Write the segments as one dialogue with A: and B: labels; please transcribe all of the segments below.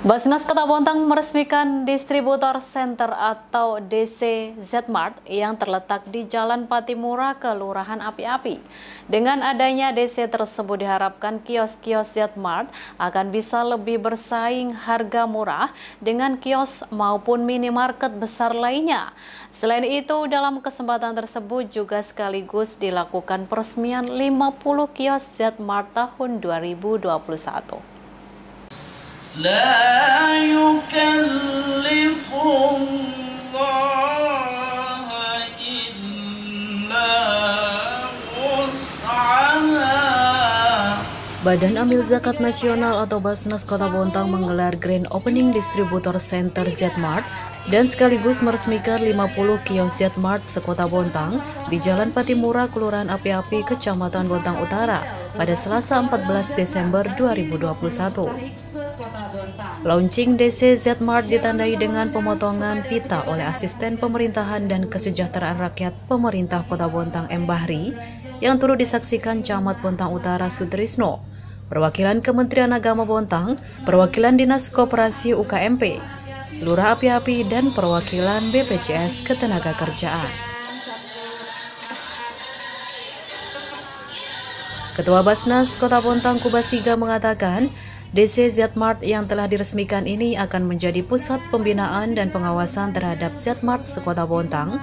A: Basnas Kota Bontang meresmikan distributor center atau DC Z-Mart yang terletak di Jalan Patimura, Kelurahan Api-Api. Dengan adanya DC tersebut diharapkan kios-kios Z-Mart akan bisa lebih bersaing harga murah dengan kios maupun minimarket besar lainnya. Selain itu, dalam kesempatan tersebut juga sekaligus dilakukan peresmian 50 kios Z-Mart tahun 2021.
B: لا يكلف الله إلا وسعها.
A: Badan Amil Zakat Nasional atau Basnas Kota Bontang menggelar Grand Opening Distributor Center Z-Mart dan sekaligus meresmikan 50 kios Z-Mart sekota Bontang di Jalan Patimura, Kelurahan Api-Api, Kecamatan Bontang Utara pada Selasa 14 Desember 2021. Launching DC Z-Mart ditandai dengan pemotongan pita oleh Asisten Pemerintahan dan Kesejahteraan Rakyat Pemerintah Kota Bontang M. Bahri yang turut disaksikan Camat Bontang Utara Sutrisno, perwakilan Kementerian Agama Bontang, perwakilan Dinas Koperasi UKMP, Lurah Api-Api, dan perwakilan BPJS Ketenagakerjaan. Ketua Basnas Kota Bontang Kubasiga mengatakan, DC Z-Mart yang telah diresmikan ini akan menjadi pusat pembinaan dan pengawasan terhadap Z-Mart sekota Bontang,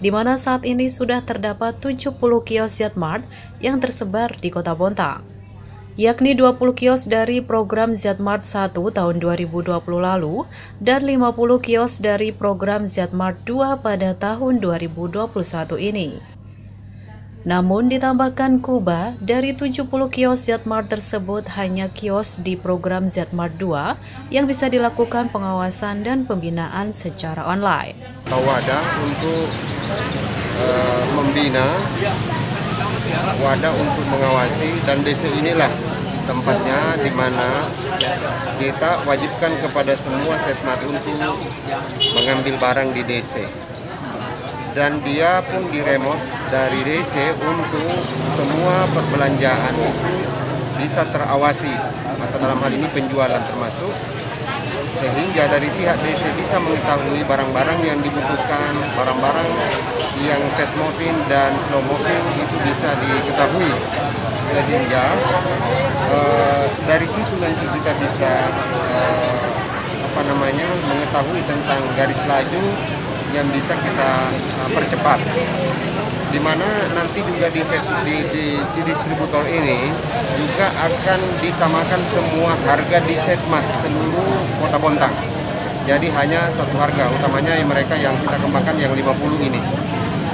A: di mana saat ini sudah terdapat 70 kios Z-Mart yang tersebar di kota Bontang, yakni 20 kios dari program Z-Mart 1 tahun 2020 lalu dan 50 kios dari program Z-Mart 2 pada tahun 2021 ini. Namun ditambahkan Kuba, dari 70 kios Z-Mart tersebut hanya kios di program Z-Mart 2 yang bisa dilakukan pengawasan dan pembinaan secara online.
C: Wadah untuk membina, wadah untuk mengawasi, dan DC inilah tempatnya di mana kita wajibkan kepada semua Z-Mart untuk mengambil barang di DC. Dan dia pun diremote dari DC untuk semua perbelanjaan itu bisa terawasi, atau dalam hal ini penjualan termasuk, sehingga dari pihak DC bisa mengetahui barang-barang yang dibutuhkan, barang-barang yang fast moving dan slow moving itu bisa diketahui, sehingga dari situ nanti kita bisa mengetahui tentang garis laju yang bisa kita percepat, di mana nanti juga di distributor ini juga akan disamakan semua harga di Z-Mart seluruh Kota Bontang. Jadi hanya satu harga, utamanya mereka yang kita kembangkan yang 50 ini,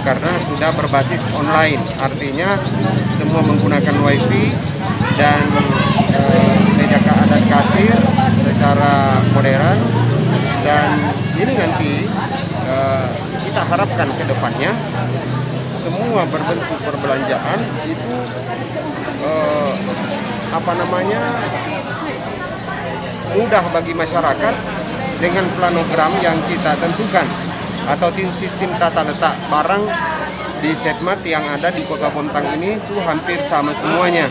C: karena sudah berbasis online, artinya semua menggunakan wifi dan meja keadaan kasir secara modern, dan ini nanti kita harapkan ke depannya semua berbentuk perbelanjaan itu mudah bagi masyarakat dengan planogram yang kita tentukan atau sistem tata letak barang di Z-Mart yang ada di Kota Bontang ini itu hampir sama semuanya.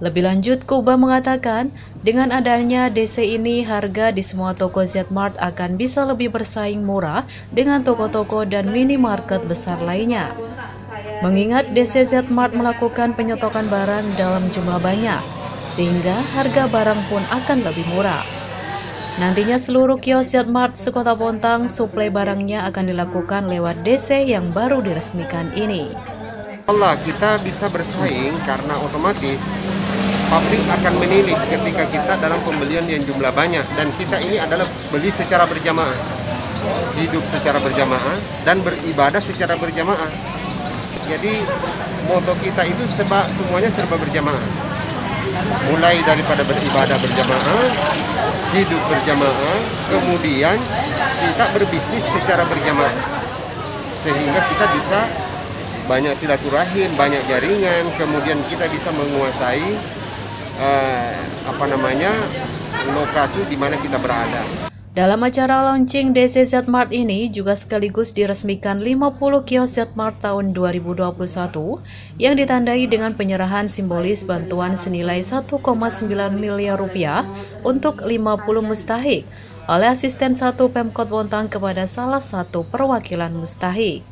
A: Lebih lanjut, Kuba mengatakan, dengan adanya DC ini, harga di semua toko Z-Mart akan bisa lebih bersaing murah dengan toko-toko dan minimarket besar lainnya. Mengingat DC Z-Mart melakukan penyotokan barang dalam jumlah banyak, sehingga harga barang pun akan lebih murah. Nantinya seluruh kios Z-Mart sekota Bontang suplai barangnya akan dilakukan lewat DC yang baru diresmikan ini.
C: Allah, kita bisa bersaing karena otomatis pabrik akan menilik ketika kita dalam pembelian yang jumlah banyak, dan kita ini adalah beli secara berjamaah, hidup secara berjamaah, dan beribadah secara berjamaah. Jadi moto kita itu semuanya serba berjamaah, mulai daripada beribadah berjamaah, hidup berjamaah, kemudian kita berbisnis secara berjamaah, sehingga kita bisa banyak silaturahim, banyak jaringan, kemudian kita bisa menguasai lokasi di mana kita berada.
A: Dalam acara launching DC Z-Mart ini juga sekaligus diresmikan 50 kios Z-Mart tahun 2021 yang ditandai dengan penyerahan simbolis bantuan senilai 1,9 miliar rupiah untuk 50 mustahik oleh asisten 1 Pemkot Bontang kepada salah satu perwakilan mustahik.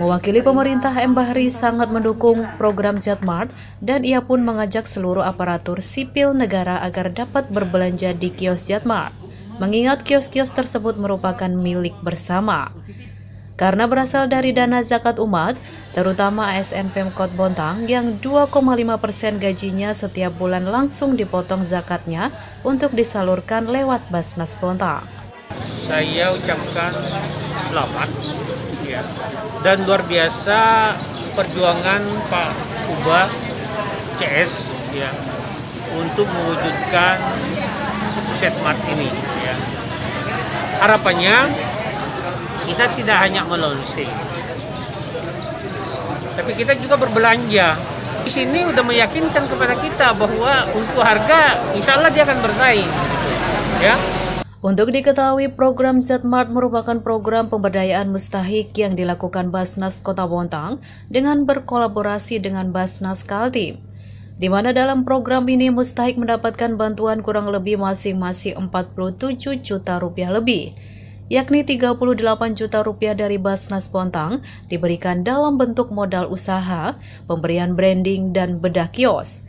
A: Mewakili pemerintah, M. Bahri sangat mendukung program Z-Mart dan ia pun mengajak seluruh aparatur sipil negara agar dapat berbelanja di kios Z-Mart, mengingat kios-kios tersebut merupakan milik bersama. Karena berasal dari dana zakat umat, terutama ASN Pemkot Bontang yang 2,5% gajinya setiap bulan langsung dipotong zakatnya untuk disalurkan lewat Basnas Bontang.
D: Saya ucapkan selamat ya, dan luar biasa perjuangan Pak Ubah CS ya untuk mewujudkan Z-Mart ini ya. Harapannya kita tidak hanya melonsing, tapi kita juga berbelanja. Di sini udah meyakinkan kepada kita bahwa untuk harga insya Allah dia akan bersaing ya.
A: Untuk diketahui, program Z-Mart merupakan program pemberdayaan mustahik yang dilakukan Basnas Kota Bontang dengan berkolaborasi dengan Basnas Kaltim, di mana dalam program ini mustahik mendapatkan bantuan kurang lebih masing-masing 47 juta rupiah lebih, yakni 38 juta rupiah dari Basnas Bontang diberikan dalam bentuk modal usaha, pemberian branding, dan bedah kios.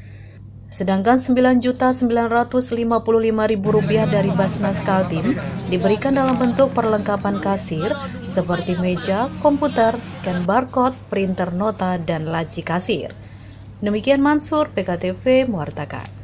A: Sedangkan Rp9.955.000 dari Basnas Kaltim diberikan dalam bentuk perlengkapan kasir seperti meja, komputer, scan barcode, printer nota, dan laci kasir. Demikian Mansur, PKTV, mewartakan.